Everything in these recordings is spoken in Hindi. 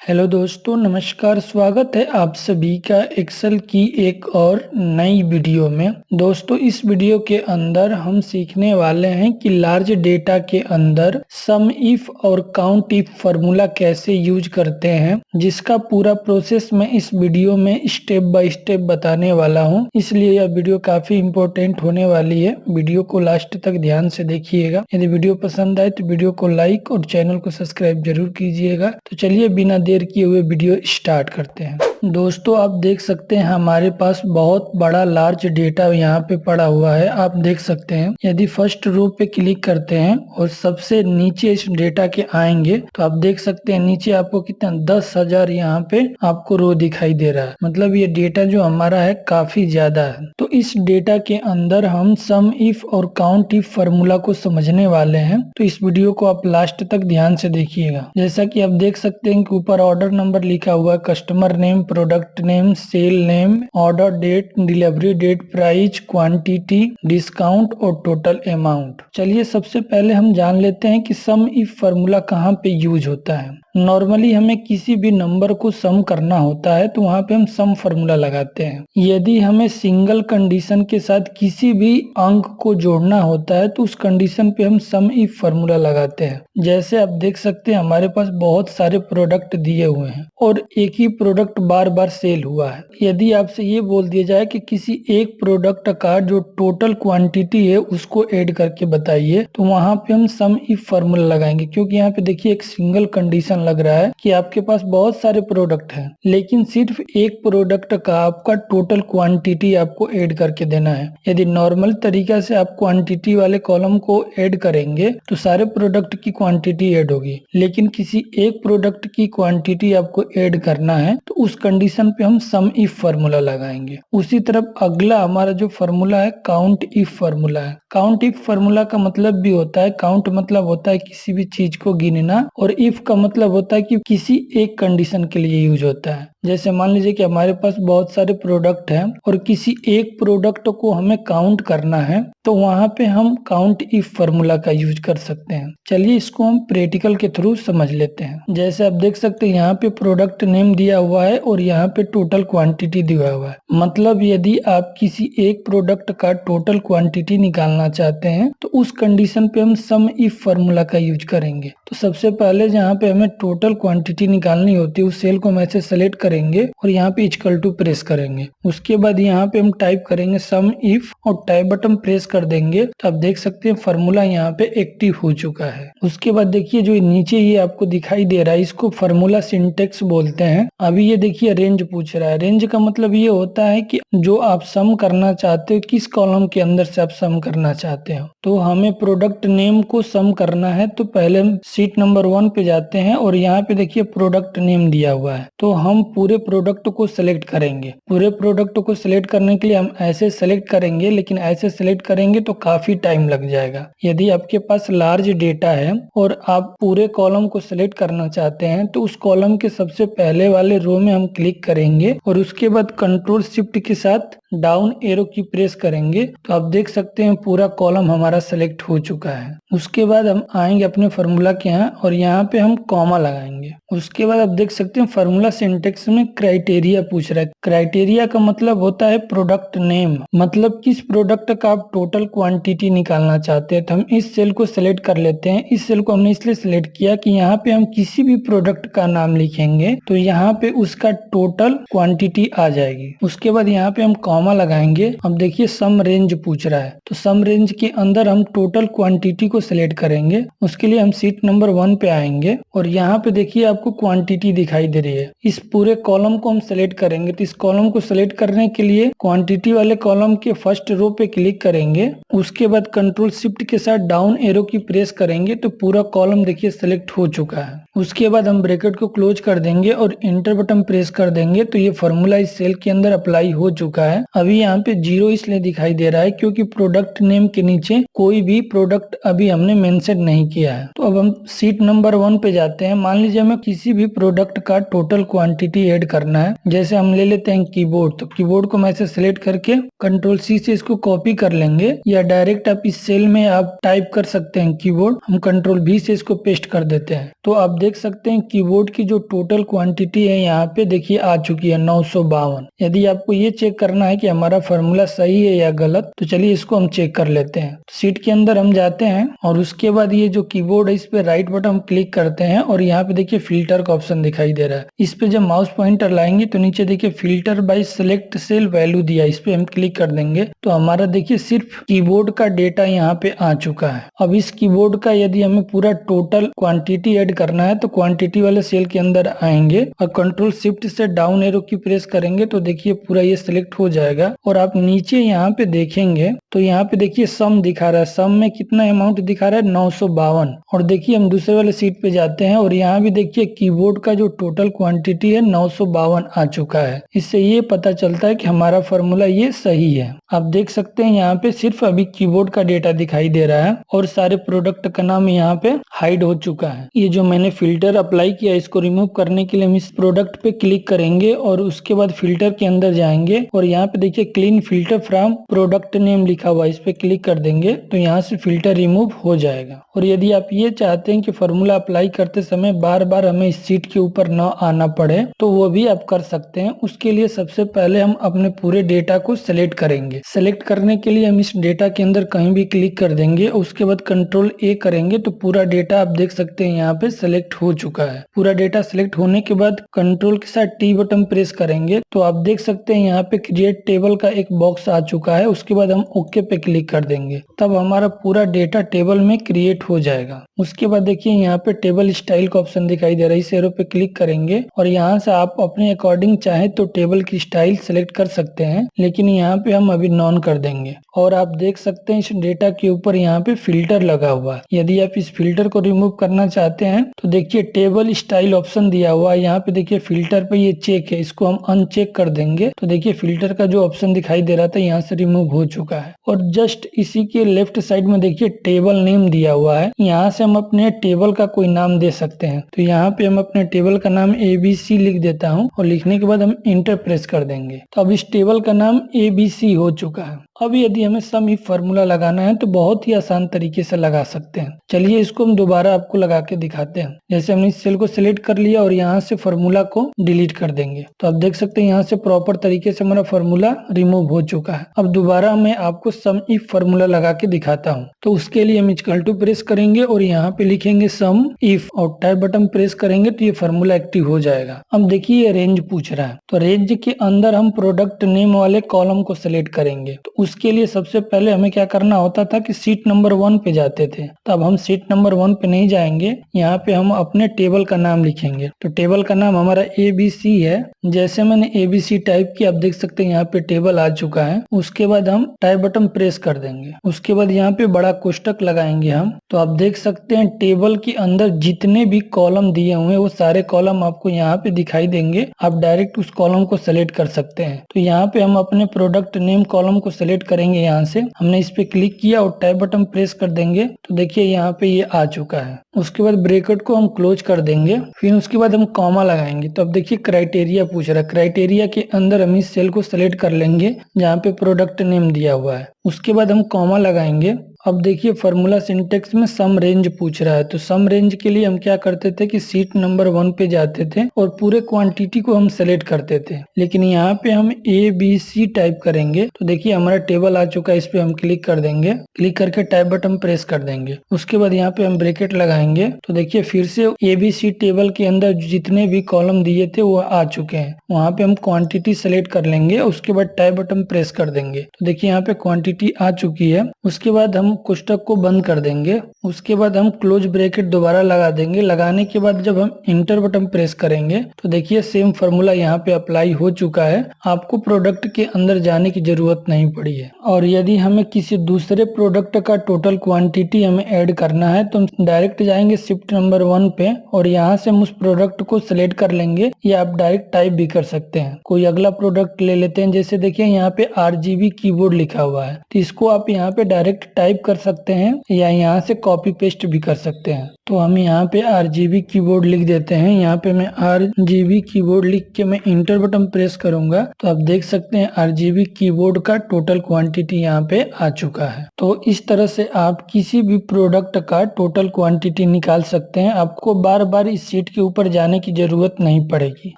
हेलो दोस्तों, नमस्कार। स्वागत है आप सभी का एक्सेल की एक और नई वीडियो में। दोस्तों, इस वीडियो के अंदर हम सीखने वाले हैं कि लार्ज डेटा के अंदर सम इफ और काउंट इफ फार्मूला कैसे यूज करते हैं, जिसका पूरा प्रोसेस मैं इस वीडियो में स्टेप बाय स्टेप बताने वाला हूं। इसलिए यह वीडियो काफी इम्पोर्टेंट होने वाली है। वीडियो को लास्ट तक ध्यान से देखिएगा। यदि वीडियो पसंद आए तो वीडियो को लाइक और चैनल को सब्सक्राइब जरूर कीजिएगा। तो चलिए बिना देर किए हुए वीडियो स्टार्ट करते हैं। दोस्तों, आप देख सकते हैं हमारे पास बहुत बड़ा लार्ज डेटा यहाँ पे पड़ा हुआ है। आप देख सकते हैं यदि फर्स्ट रो पे क्लिक करते हैं और सबसे नीचे इस डेटा के आएंगे तो आप देख सकते हैं नीचे आपको कितना 10,000 यहाँ पे आपको रो दिखाई दे रहा है। मतलब ये डेटा जो हमारा है काफी ज्यादा है। तो इस डेटा के अंदर हम सम इफ और काउंट इफ फार्मूला को समझने वाले हैं। तो इस वीडियो को आप लास्ट तक ध्यान से देखिएगा। जैसा कि आप देख सकते हैं कि ऊपर ऑर्डर नंबर लिखा हुआ है, customer name, product name, sale name, order date, delivery date, price, quantity, discount और टोटल अमाउंट। चलिए सबसे पहले हम जान लेते हैं कि सम इफ फार्मूला कहाँ पे यूज होता है। नॉर्मली हमें किसी भी नंबर को सम करना होता है तो वहाँ पे हम सम फार्मूला लगाते हैं। यदि हमें सिंगल कंडीशन के साथ किसी भी अंक को जोड़ना होता है तो उस कंडीशन पे हम सम इफ फार्मूला लगाते हैं। जैसे आप देख सकते हैं हमारे पास बहुत सारे प्रोडक्ट दिए हुए हैं और एक ही प्रोडक्ट बार बार सेल हुआ है। यदि आपसे ये बोल दिया जाए कि किसी एक प्रोडक्ट का जो टोटल क्वांटिटी है उसको ऐड करके बताइए, तो वहां पे हम सम इफ फार्मूला लगाएंगे। क्योंकि यहाँ पे देखिए एक सिंगल कंडीशन लग रहा है कि आपके पास बहुत सारे प्रोडक्ट हैं, लेकिन सिर्फ एक प्रोडक्ट का आपका टोटल क्वांटिटी आपको ऐड करके देना है। यदि नॉर्मल तरीका से आप क्वांटिटी वाले कॉलम को ऐड करेंगे तो सारे प्रोडक्ट की क्वांटिटी ऐड होगी, लेकिन किसी एक प्रोडक्ट की क्वांटिटी आपको ऐड करना है तो उस कंडीशन पे हम सम इफ फार्मूला लगाएंगे। उसी तरफ अगला हमारा जो फार्मूला है काउंट इफ फार्मूला है। काउंट इफ फार्मूला का मतलब भी होता है, काउंट मतलब होता है किसी भी चीज को गिनना, और इफ का मतलब होता है कि किसी एक कंडीशन के लिए यूज होता है। जैसे मान लीजिए कि हमारे पास बहुत सारे प्रोडक्ट हैं और किसी एक प्रोडक्ट को हमें काउंट करना है तो वहां पे हम काउंट इफ फार्मूला का यूज कर सकते हैं। चलिए इसको हम प्रैक्टिकल के थ्रू समझ लेते हैं। जैसे आप देख सकते हैं यहाँ पे प्रोडक्ट नेम दिया हुआ है और यहाँ पे टोटल क्वांटिटी दिया हुआ है। मतलब यदि आप किसी एक प्रोडक्ट का टोटल क्वांटिटी निकालना चाहते हैं तो उस कंडीशन पे हम सम इफ फार्मूला का यूज करेंगे। तो सबसे पहले जहाँ पे हमें टोटल क्वांटिटी निकालनी होती है उस सेल को हम ऐसे सेलेक्ट करेंगे और यहाँ पे इक्वल टू प्रेस करेंगे। उसके बाद यहाँ पे हम टाइप करेंगे सम इफ और टाइप बटन प्रेस कर देंगे तो आप देख सकते हैं फार्मूला यहाँ पे एक्टिव हो चुका है। उसके बाद देखिए जो नीचे ये आपको दिखाई दे रहा है इसको फार्मूला सिंटेक्स बोलते हैं। अभी ये देखिए रेंज पूछ रहा है। रेंज का मतलब ये होता है कि जो आप सम करना चाहते हो किस कॉलम के अंदर से आप सम करना चाहते हो। तो हमें प्रोडक्ट नेम को सम करना है तो पहले हम शीट नंबर 1 पे जाते हैं और यहाँ पे देखिए प्रोडक्ट नेम दिया हुआ है तो हम पूरे प्रोडक्ट को सिलेक्ट करेंगे। पूरे प्रोडक्ट को सिलेक्ट करने के लिए हम ऐसे सिलेक्ट करेंगे, लेकिन ऐसे सिलेक्ट करेंगे तो काफी टाइम लग जाएगा। यदि आपके पास लार्ज डेटा है और आप पूरे कॉलम को सिलेक्ट करना चाहते हैं तो उस कॉलम के सबसे पहले वाले रो में हम क्लिक करेंगे और उसके बाद कंट्रोल शिफ्ट के साथ डाउन एरो की प्रेस करेंगे तो आप देख सकते हैं पूरा कॉलम हमारा सेलेक्ट हो चुका है। उसके बाद हम आएंगे अपने फार्मूला के यहाँ और यहाँ पे हम कॉमा लगाएंगे। उसके बाद आप देख सकते हैं फार्मूला सिंटेक्स में क्राइटेरिया पूछ रहा है। क्राइटेरिया का मतलब होता है प्रोडक्ट नेम, मतलब किस प्रोडक्ट का आप टोटल क्वांटिटी निकालना चाहते हैं। तो हम इस सेल को सिलेक्ट कर लेते हैं। इस सेल को हमने इसलिए सिलेक्ट किया कि यहाँ पे हम किसी भी प्रोडक्ट का नाम लिखेंगे तो यहाँ पे उसका टोटल क्वांटिटी आ जाएगी। उसके बाद यहाँ पे हम कॉमा लगाएंगे। अब देखिए सम रेंज पूछ रहा है तो सम रेंज के अंदर हम टोटल क्वांटिटी को सिलेक्ट करेंगे। उसके लिए हम शीट नंबर 1 पे आएंगे और यहाँ पे देखिए आपको क्वांटिटी दिखाई दे रही है। इस पूरे कॉलम को हम सिलेक्ट करेंगे। तो इस कॉलम को सिलेक्ट करने के लिए क्वांटिटी वाले कॉलम के फर्स्ट रो पे क्लिक करेंगे। उसके बाद कंट्रोल शिफ्ट के साथ डाउन एरो की प्रेस करेंगे तो पूरा कॉलम देखिए सिलेक्ट हो चुका है। उसके बाद हम ब्रैकेट को क्लोज कर देंगे और इंटर बटन प्रेस कर देंगे तो ये फार्मूला इस सेल के अंदर अप्लाई हो चुका है। अभी यहाँ पे 0 इसलिए दिखाई दे रहा है क्योंकि प्रोडक्ट नेम के नीचे कोई भी प्रोडक्ट अभी हमने मेंशन नहीं किया है। तो अब हम शीट नंबर 1 पे जाते हैं। मान लीजिए हमें किसी भी प्रोडक्ट का टोटल क्वांटिटी ऐड करना है। जैसे हम ले लेते हैं कीबोर्ड, तो कीबोर्ड को मैं ऐसे सिलेक्ट करके कंट्रोल सी से इसको कॉपी कर लेंगे या डायरेक्ट आप इस सेल में आप टाइप कर सकते हैं कीबोर्ड। हम कंट्रोल V से इसको पेस्ट कर देते हैं। तो आप देख सकते हैं कीबोर्ड की जो टोटल क्वांटिटी है यहाँ पे देखिए आ चुकी है 952। यदि आपको ये चेक करना है कि हमारा फॉर्मूला सही है या गलत, तो चलिए इसको हम चेक कर लेते हैं। शीट के अंदर हम जाते हैं और उसके बाद ये जो कीबोर्ड है इस पे राइट बटन हम क्लिक करते हैं और यहाँ पे देखिए फिल्टर का ऑप्शन दिखाई दे रहा है। इस पे जब माउस पॉइंटर लाएंगे तो नीचे देखिए filter by select cell value दिया, इस पे हम क्लिक कर देंगे तो हमारा देखिए सिर्फ कीबोर्ड का डेटा यहाँ पे आ चुका है। अब इस कीबोर्ड का यदि हमें पूरा टोटल क्वांटिटी ऐड करना है तो क्वांटिटी वाले सेल के अंदर आएंगे और कंट्रोल शिफ्ट से डाउन एरो की प्रेस करेंगे तो देखिए पूरा ये सिलेक्ट हो जाएगा। और आप नीचे यहाँ पे देखेंगे तो यहाँ पे देखिए सम दिखा रहा है, सम में कितना अमाउंट दिखा रहा है 952। और देखिए हम दूसरे वाले सीट पे जाते हैं और यहाँ भी देखिए कीबोर्ड का जो टोटल क्वांटिटी है 952 आ चुका है। इससे ये पता चलता है कि हमारा फॉर्मूला ये सही है। आप देख सकते हैं यहाँ पे सिर्फ अभी कीबोर्ड का डेटा दिखाई दे रहा है और सारे प्रोडक्ट का नाम यहाँ पे हाइड हो चुका है। ये जो मैंने फिल्टर अप्लाई किया इसको रिमूव करने के लिए हम इस प्रोडक्ट पे क्लिक करेंगे और उसके बाद फिल्टर के अंदर जाएंगे और यहाँ पे देखिए clean filter from product name लिखा हुआ है, इस पे क्लिक कर देंगे तो यहाँ से फिल्टर रिमूव हो जाएगा। और यदि आप ये चाहते हैं कि फॉर्मूला अप्लाई करते समय बार बार हमें इस सीट के ऊपर न आना पड़े तो वो भी आप कर सकते हैं। उसके लिए सबसे पहले हम अपने पूरे डेटा को सिलेक्ट करेंगे। सिलेक्ट करने के लिए हम इस डेटा के अंदर कहीं भी क्लिक कर देंगे, उसके बाद कंट्रोल ए करेंगे तो पूरा डेटा आप देख सकते हैं यहाँ पे सिलेक्ट हो चुका है। पूरा डेटा सिलेक्ट होने के बाद कंट्रोल के साथ टी बटन प्रेस करेंगे तो आप देख सकते हैं यहाँ पे क्रिएट टेबल का एक बॉक्स आ चुका है। उसके बाद हम ओके पे क्लिक कर देंगे, तब हमारा पूरा डेटा टेबल में क्रिएट हो जाएगा। उसके बाद देखिए यहाँ पे टेबल स्टाइल का ऑप्शन दिखाई दे रहा है, इस एरो पे क्लिक करेंगे और यहाँ से आप अपने अकॉर्डिंग चाहे तो टेबल की स्टाइल सेलेक्ट कर सकते हैं, लेकिन यहाँ पे हम अभी नॉन कर देंगे। और आप देख सकते हैं इस डेटा के ऊपर यहाँ पे फिल्टर लगा हुआ है। यदि आप इस फिल्टर को रिमूव करना चाहते हैं तो देखिए टेबल स्टाइल ऑप्शन दिया हुआ है, यहाँ पे देखिए फिल्टर पे ये चेक है, इसको हम अनचेक कर देंगे तो देखिए फिल्टर का जो ऑप्शन दिखाई दे रहा था यहाँ से रिमूव हो चुका है। और जस्ट इसी के लेफ्ट साइड में देखिए टेबल नेम दिया हुआ है, यहाँ से हम अपने टेबल का कोई नाम दे सकते हैं। तो यहाँ पे हम अपने टेबल का नाम ABC लिख देता हूँ और लिखने के बाद हम इंटर प्रेस कर देंगे तो अब इस टेबल का नाम ABC हो चुका है। अब यदि हमें सम इफ फार्मूला लगाना है तो बहुत ही आसान तरीके से लगा सकते हैं। चलिए इसको हम दोबारा आपको लगा के दिखाते हैं। जैसे हमने इस सेल को सिलेक्ट कर लिया और यहाँ से फार्मूला को डिलीट कर देंगे तो आप देख सकते हैं यहाँ से प्रॉपर तरीके से हमारा फार्मूला रिमूव हो चुका है। अब दोबारा मैं आपको सम इफ फार्मूला लगा के दिखाता हूँ। तो उसके लिए हम इक्वल टू प्रेस करेंगे और यहाँ पे लिखेंगे सम इफ और टाइप बटन प्रेस करेंगे तो ये फार्मूला एक्टिव हो जाएगा। अब देखिए ये रेंज पूछ रहा है तो रेंज के अंदर हम प्रोडक्ट नेम वाले कॉलम को सिलेक्ट करेंगे। तो उसके लिए सबसे पहले हमें क्या करना होता था कि सीट नंबर 1 पे जाते थे, तो अब हम सीट नंबर 1 पे नहीं जाएंगे, यहाँ पे हम अपने टेबल का नाम लिखेंगे। तो टेबल का नाम हमारा ABC है। जैसे मैंने ABC टाइप किया, आप देख सकते हैं यहाँ पे टेबल आ चुका है। उसके बाद हम टाइप बटन प्रेस कर देंगे, उसके बाद यहाँ पे बड़ा कोष्टक लगाएंगे हम। तो आप देख सकते हैं टेबल के अंदर जितने भी कॉलम दिए हुए हैं वो सारे कॉलम आपको यहाँ पे दिखाई देंगे। आप डायरेक्ट उस कॉलम को सेलेक्ट कर सकते हैं। तो यहाँ पे हम अपने प्रोडक्ट नेम कॉलम को सेलेक्ट करेंगे। यहाँ से हमने इस पे क्लिक किया और टाइप बटन प्रेस कर देंगे तो देखिए यहाँ पे ये आ चुका है। उसके बाद ब्रैकेट को हम क्लोज कर देंगे, फिर उसके बाद हम कॉमा लगाएंगे। तो अब देखिए क्राइटेरिया पूछ रहा है, क्राइटेरिया के अंदर हम इस सेल को सेलेक्ट कर लेंगे जहाँ पे प्रोडक्ट नेम दिया हुआ है। उसके बाद हम कॉमा लगाएंगे। अब देखिए फार्मूला सिंटेक्स में सम रेंज पूछ रहा है, तो सम रेंज के लिए हम क्या करते थे कि सीट नंबर 1 पे जाते थे और पूरे क्वांटिटी को हम सेलेक्ट करते थे। लेकिन यहाँ पे हम ABC टाइप करेंगे तो देखिए हमारा टेबल आ चुका है, इस पे हम क्लिक कर देंगे। क्लिक करके टाइप बटन प्रेस कर देंगे। उसके बाद यहाँ पे हम ब्रैकेट लगाएंगे तो देखिए फिर से ABC टेबल के अंदर जितने भी कॉलम दिए थे वो आ चुके हैं। वहाँ पे हम क्वांटिटी सेलेक्ट कर लेंगे, उसके बाद टाइप बटन प्रेस कर देंगे तो देखिए यहाँ पे क्वांटिटी आ चुकी है। उसके बाद हम कोष्टक को बंद कर देंगे। उसके बाद हम क्लोज ब्रैकेट दोबारा लगा देंगे। लगाने के बाद जब हम इंटर बटन प्रेस करेंगे तो देखिए सेम फार्मूला यहाँ पे अप्लाई हो चुका है। आपको प्रोडक्ट के अंदर जाने की जरूरत नहीं पड़ी है। और यदि हमें किसी दूसरे प्रोडक्ट का टोटल क्वांटिटी हमें ऐड करना है तो हम डायरेक्ट जाएंगे शिफ्ट नंबर 1 पे और यहाँ से हम उस प्रोडक्ट को सिलेक्ट कर लेंगे, या आप डायरेक्ट टाइप भी कर सकते हैं। कोई अगला प्रोडक्ट ले लेते हैं, जैसे देखिए यहाँ पे RGB कीबोर्ड लिखा हुआ है तो इसको आप यहाँ पे डायरेक्ट टाइप कर सकते हैं या यहाँ से कॉपी पेस्ट भी कर सकते हैं। तो हम यहाँ पे RGB कीबोर्ड लिख देते हैं। यहाँ पे मैं RGB कीबोर्ड लिख के मैं इंटर बटन प्रेस करूंगा तो आप देख सकते हैं RGB कीबोर्ड का टोटल क्वांटिटी यहाँ पे आ चुका है। तो इस तरह से आप किसी भी प्रोडक्ट का टोटल क्वांटिटी निकाल सकते हैं। आपको बार बार इस शीट के ऊपर जाने की जरूरत नहीं पड़ेगी।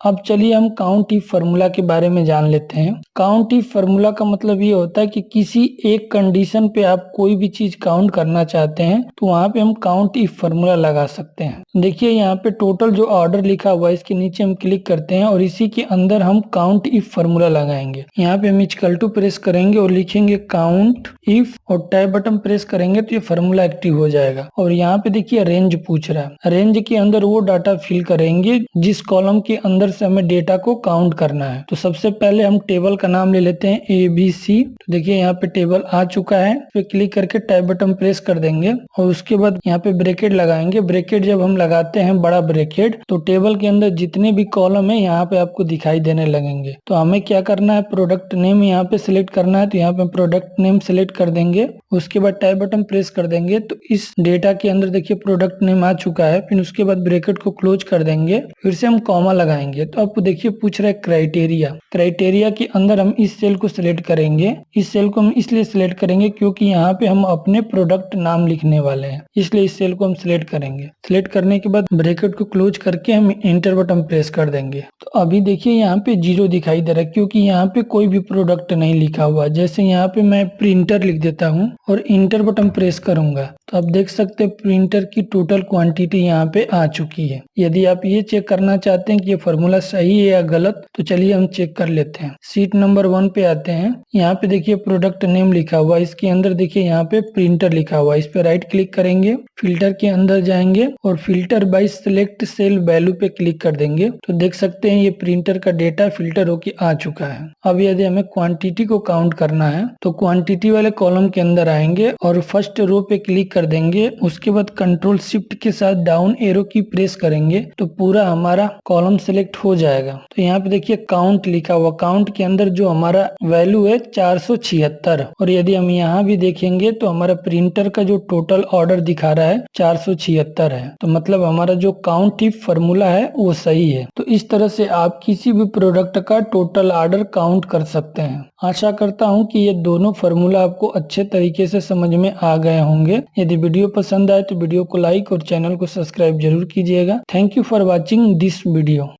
अब चलिए हम काउंट इफ फार्मूला के बारे में जान लेते हैं। काउंट इफ फार्मूला का मतलब ये होता है कि किसी एक कंडीशन पे आप कोई भी चीज काउंट करना चाहते हैं तो वहाँ पे हम काउंट इफ फार्मूला लगा सकते हैं। देखिए यहाँ पे टोटल जो ऑर्डर लिखा हुआ है इसके नीचे हम क्लिक करते हैं और इसी के अंदर हम काउंट इफ फार्मूला लगाएंगे। यहाँ पे हम इक्वल टू प्रेस करेंगे और लिखेंगे काउंट इफ और टैब बटन प्रेस करेंगे तो ये फार्मूला एक्टिव हो जाएगा। और यहाँ पे देखिए रेंज पूछ रहा है। रेंज के अंदर वो डाटा फिल करेंगे जिस कॉलम के अंदर से हमें डेटा को काउंट करना है। तो सबसे पहले हम टेबल का नाम ले लेते हैं ABC। तो देखिए यहाँ पे टेबल आ चुका है। इस पे क्लिक करके टैब बटन प्रेस कर देंगे और उसके बाद यहाँ पे ब्रैकेट लगाएंगे। ब्रैकेट जब हम लगाते हैं बड़ा ब्रैकेट तो टेबल के अंदर जितने भी कॉलम है यहाँ पे आपको दिखाई देने लगेंगे। तो हमें क्या करना है, प्रोडक्ट नेम यहाँ पे सिलेक्ट करना है। तो यहाँ पे प्रोडक्ट नेम सिलेक्ट कर देंगे। उसके बाद टैब बटन प्रेस कर देंगे तो इस डेटा के अंदर देखिए प्रोडक्ट नेम आ चुका है। फिर उसके बाद ब्रैकेट को क्लोज कर देंगे। फिर से हम कॉमा लगाएंगे। तो आपको देखिए पूछ रहा है क्राइटेरिया। क्राइटेरिया के अंदर हम इस सेल को सिलेक्ट करेंगे। इस सेल को हम इसलिए सिलेक्ट करेंगे क्योंकि यहाँ पे हम अपने प्रोडक्ट नाम लिखने वाले हैं, इसलिए इस सेल को हम सिलेक्ट करेंगे। सिलेक्ट करने के बाद ब्रैकेट को क्लोज करके हम इंटर बटन प्रेस कर देंगे। तो अभी देखिए यहाँ पे 0 दिखाई दे रहा है क्योंकि यहाँ पे कोई भी प्रोडक्ट नहीं लिखा हुआ। जैसे यहाँ पे मैं प्रिंटर लिख देता हूँ और इंटर बटन प्रेस करूंगा तो आप देख सकते हैं प्रिंटर की टोटल क्वांटिटी यहाँ पे आ चुकी है। यदि आप ये चेक करना चाहते हैं कि ये फॉर्मूला सही है या गलत तो चलिए हम चेक कर लेते हैं। शीट नंबर 1 पे आते हैं। यहाँ पे देखिए प्रोडक्ट नेम लिखा हुआ है। इसके अंदर देखिए यहाँ पे प्रिंटर लिखा हुआ है। इस पे राइट क्लिक करेंगे, फिल्टर के अंदर जाएंगे और filter by select cell value पे क्लिक कर देंगे तो देख सकते हैं ये प्रिंटर का डेटा फिल्टर होके आ चुका है। अब यदि हमें क्वांटिटी को काउंट करना है तो क्वांटिटी वाले कॉलम के अंदर आएंगे और फर्स्ट रो पे क्लिक कर देंगे। उसके बाद कंट्रोल शिफ्ट के साथ डाउन एरो की प्रेस करेंगे तो पूरा हमारा कॉलम सिलेक्ट हो जाएगा। तो यहाँ पे देखिए काउंट लिखा हुआ। काउंट के अंदर जो हमारा वैल्यू है 476 और यदि हम यहाँ भी देखेंगे तो हमारा प्रिंटर का जो टोटल ऑर्डर दिखा रहा है 476 है। तो मतलब हमारा जो काउंट इफ फार्मूला है वो सही है। तो इस तरह से आप किसी भी प्रोडक्ट का टोटल ऑर्डर काउंट कर सकते हैं। आशा करता हूँ कि ये दोनों फार्मूला आपको अच्छे तरीके से समझ में आ गए होंगे। यदि वीडियो पसंद आए तो वीडियो को लाइक और चैनल को सब्सक्राइब जरूर कीजिएगा। Thank you for watching this video.